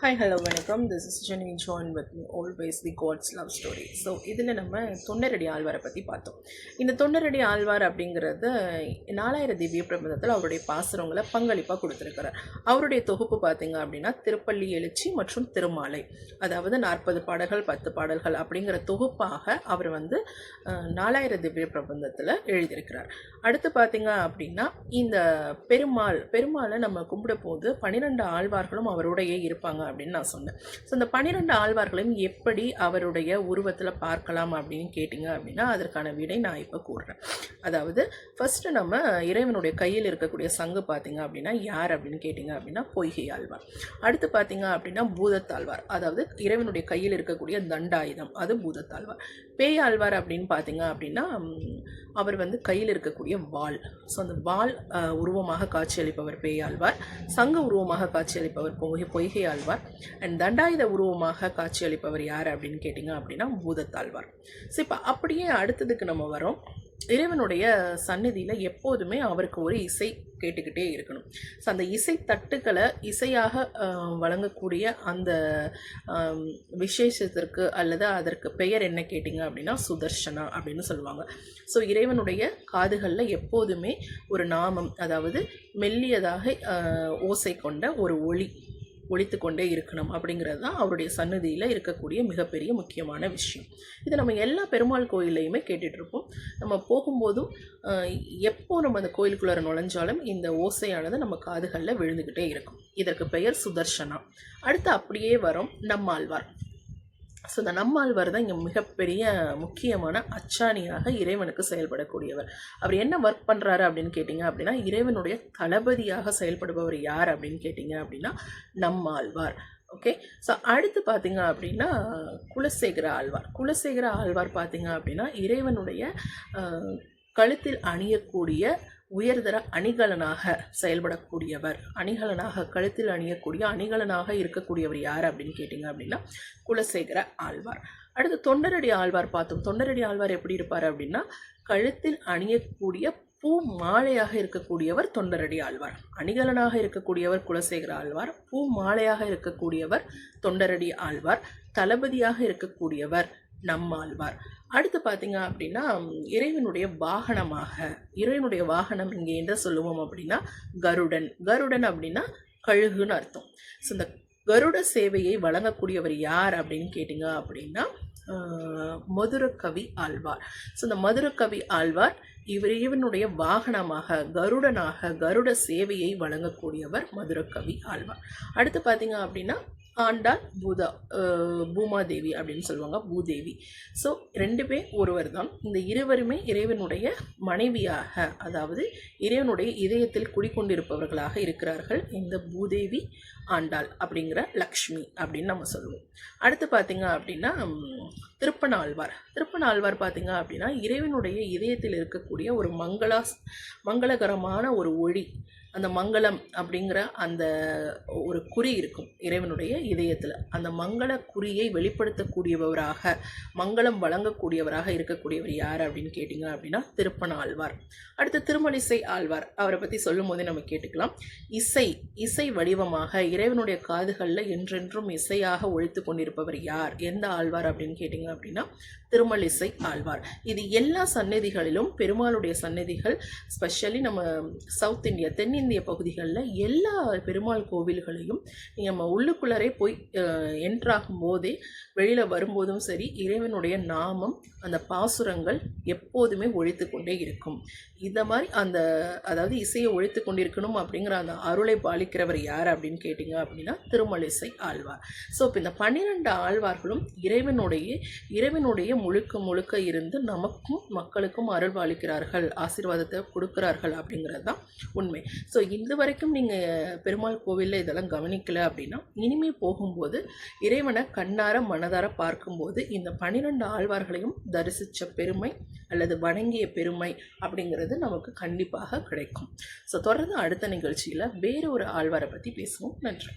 Hi hello வணக்கம். This is Jenny join with me always the God's love story. So இதில் நம்ம தொண்டரடி ஆழ்வாரை பற்றி பார்த்தோம். இந்த தொண்டரடி ஆழ்வார் அப்படிங்கிறது 4000 திவ்ய பிரபந்தத்தில் அவருடைய பாசுரங்களை பங்களிப்பாக கொடுத்துருக்கிறார். அவருடைய தொகுப்பு பார்த்திங்க அப்படின்னா திருப்பள்ளி எழுச்சி மற்றும் திருமாலை, அதாவது 40 பாடல்கள் 10 பாடல்கள் அப்படிங்கிற தொகுப்பாக அவர் 4000 திவ்ய பிரபந்தத்தில் எழுதியிருக்கிறார். அடுத்து பார்த்திங்க அப்படின்னா இந்த பெருமாளை நம்ம கும்பிட போது 12 ஆழ்வார்களும் அவருடைய இருப்பாங்க அப்படின்னு நான் சொன்னேன். ஸோ இந்த 12 ஆழ்வார்களையும் எப்படி அவருடைய உருவத்தில் பார்க்கலாம் அப்படின்னு கேட்டிங்க அப்படின்னா அதற்கான விடை நான் இப்போ கூறுறேன். அதாவது ஃபர்ஸ்ட் நம்ம இறைவனுடைய கையில் இருக்கக்கூடிய சங்கு பார்த்தீங்க அப்படின்னா யார் அப்படின்னு கேட்டிங்க அப்படின்னா பொய்கை ஆழ்வார். அடுத்து பார்த்தீங்க அப்படின்னா பூதத்தாழ்வார், அதாவது இறைவனுடைய கையில் இருக்கக்கூடிய தண்டாயுதம், அது பூதத்தாழ்வார். பேய் ஆழ்வார் அப்படின்னு பார்த்தீங்க அப்படின்னா அவர் கையில் இருக்கக்கூடிய வாள், ஸோ அந்த வாள் உருவமாக காட்சியளிப்பவர் பேயாழ்வார். சங்க உருவமாக காட்சியளிப்பவர் பொய்கை ஆழ்வார். அண்ட் தண்டாயுத உருவமாக காட்சியளிப்பவர் யார் அப்படின்னு கேட்டிங்க அப்படின்னா பூதத்தாழ்வார். ஸோ இப்போ அப்படியே அடுத்ததுக்கு நம்ம வரோம். இறைவனுடைய சந்நிதியில் எப்போதுமே அவருக்கு ஒரு இசை கேட்டுக்கிட்டே இருக்கணும். ஸோ அந்த இசை தட்டுக்களை இசையாக வழங்கக்கூடிய அந்த விசேஷத்திற்கு அல்லது அதற்கு பெயர் என்ன கேட்டிங்க அப்படின்னா சுதர்ஷனா அப்படின்னு சொல்லுவாங்க. ஸோ இறைவனுடைய காதுகளில் எப்போதுமே ஒரு நாமம், அதாவது மெல்லியதாக ஓசை கொண்ட ஒரு ஒலித்து கொண்டே இருக்கணும் அப்படிங்கிறது தான் அவருடைய சன்னதியில் இருக்கக்கூடிய மிகப்பெரிய முக்கியமான விஷயம். இது நம்ம எல்லா பெருமாள் கோயிலையுமே கேட்டுட்ருப்போம். நம்ம போகும்போதும் எப்போ நம்ம அந்த கோயிலுக்குள்ளே நுழைஞ்சாலும் இந்த ஓசையானது நம்ம காதுகளில் விழுந்துக்கிட்டே இருக்கும். இதற்கு பெயர் சுதர்ஷனா. அடுத்து அப்படியே வரும் நம்மாழ்வார். ஸோ இந்த நம்மாழ்வார் தான் இங்கே மிகப்பெரிய முக்கியமான அச்சாணியாக இறைவனுக்கு செயல்படக்கூடியவர். அவர் என்ன ஒர்க் பண்ணுறாரு அப்படின்னு கேட்டிங்க அப்படின்னா இறைவனுடைய தளபதியாக செயல்படுபவர் யார் அப்படின்னு கேட்டிங்க அப்படின்னா நம்மாழ்வார். ஓகே. ஸோ அடுத்து பார்த்தீங்க அப்படின்னா குலசேகர ஆழ்வார் பார்த்தீங்க அப்படின்னா இறைவனுடைய கழுத்தில் அணியக்கூடிய உயர்தர அணிகலனாக செயல்படக்கூடியவர். கழுத்தில் அணியக்கூடிய அணிகலனாக இருக்கக்கூடியவர் யார் அப்படின்னு கேட்டிங்க அப்படின்னா குலசேகர ஆழ்வார். அடுத்து தொண்டரடி ஆழ்வார் பார்த்தோம். தொண்டரடி ஆழ்வார் எப்படி இருப்பார் அப்படின்னா கழுத்தில் அணியக்கூடிய பூ மாலையாக இருக்கக்கூடியவர் தொண்டரடி ஆழ்வார். அணிகலனாக இருக்கக்கூடியவர் குலசேகர ஆழ்வார், பூ மாலையாக இருக்கக்கூடியவர் தொண்டரடி ஆழ்வார், தளபதியாக இருக்கக்கூடியவர் நம்மாழ்வார். அடுத்து பார்த்தீங்க அப்படின்னா இறைவனுடைய வாகனம் இங்கே என்ன சொல்லுவோம் அப்படின்னா கருடன் அப்படின்னா கழுகுன்னு அர்த்தம். ஸோ இந்த கருட சேவையை வழங்கக்கூடியவர் யார் அப்படின்னு கேட்டிங்க அப்படின்னா மதுரகவி ஆழ்வார். ஸோ இந்த மதுரகவி ஆழ்வார் இவனுடைய வாகனமாக கருட சேவையை வழங்கக்கூடியவர் மதுரகவி ஆழ்வார். அடுத்து பார்த்தீங்க அப்படின்னா ஆண்டாள் பூமாதேவி அப்படின்னு சொல்லுவாங்க, பூதேவி. ஸோ 2 பேர் ஒருவர் தான். இந்த இருவருமே இறைவனுடைய மனைவியாக, அதாவது இறைவனுடைய இதயத்தில் குடிக்கொண்டிருப்பவர்களாக இருக்கிறார்கள். இந்த பூதேவி ஆண்டாள் அப்படிங்கிற லக்ஷ்மி அப்படின்னு நம்ம சொல்லுவோம். அடுத்து பார்த்தீங்க அப்படின்னா திருப்பனாழ்வார் பார்த்தீங்க அப்படின்னா இறைவனுடைய இதயத்தில் இருக்கக்கூடிய ஒரு மங்களகரமான ஒரு ஒளி, அந்த மங்களம் அப்படிங்கிற அந்த ஒரு குறி இருக்கும் இறைவனுடைய இதயத்தில். அந்த மங்கள குறியை வெளிப்படுத்தக்கூடியவராக, மங்களம் வழங்கக்கூடியவராக இருக்கக்கூடியவர் யார் அப்படின்னு கேட்டிங்க அப்படின்னா திருப்பனாழ்வார். அடுத்து திருமலிசை ஆழ்வார், அவரை பற்றி சொல்லும் போதே நம்ம கேட்டுக்கலாம். இசை வடிவமாக இறைவனுடைய காதுகளில் என்றென்றும் இசையாக ஒழித்து கொண்டிருப்பவர் யார், எந்த ஆழ்வார் அப்படின்னு கேட்டிங்க அப்படின்னா திருமலிசை ஆழ்வார். இது எல்லா சன்னதிகளிலும், பெருமாளுடைய சன்னதிகள் ஸ்பெஷலி நம்ம சவுத் இந்தியா தென்னிந்திய பகுதிகளில் எல்லா பெருமாள் கோவில்களையும் நம்ம உள்ளுக்குள்ளரே போய் என்ட்ராகும் போதே வெளியில் வரும்போதும் சரி இறைவனுடைய நாமம், அந்த பாசுரங்கள் எப்போதுமே ஒழித்து கொண்டே இருக்கும். இந்த மாதிரி அதாவது இசையை ஒழித்து கொண்டிருக்கணும் அப்படிங்கிற அந்த அருளை பாலிக்கிறவர் யார் அப்படின்னு கேட்டிங்க அப்படின்னா திருமலிசை ஆழ்வார். ஸோ இப்போ இந்த 12 ஆழ்வார்களும் இறைவனுடைய முழுக்க இருந்து நமக்கும் மக்களுக்கும் அருள் பாலிக்கிறார்கள், ஆசீர்வாதத்தை கொடுக்கிறார்கள் அப்படிங்கிறது தான் உண்மை. ஸோ இது வரைக்கும் நீங்கள் பெருமாள் கோவிலில் இதெல்லாம் கவனிக்கலை அப்படின்னா இனிமே போகும்போது இறைவனை கண்ணார மனதார பார்க்கும்போது இந்த 12 ஆழ்வார்களையும் தரிசித்த பெருமை அல்லது வணங்கிய பெருமை அப்படிங்கிறது நமக்கு கண்டிப்பாக கிடைக்கும். ஸோ தொடர்ந்து அடுத்த நிகழ்ச்சியில் வேறு ஒரு ஆழ்வாரை பற்றி பேசுவோம். நன்றி.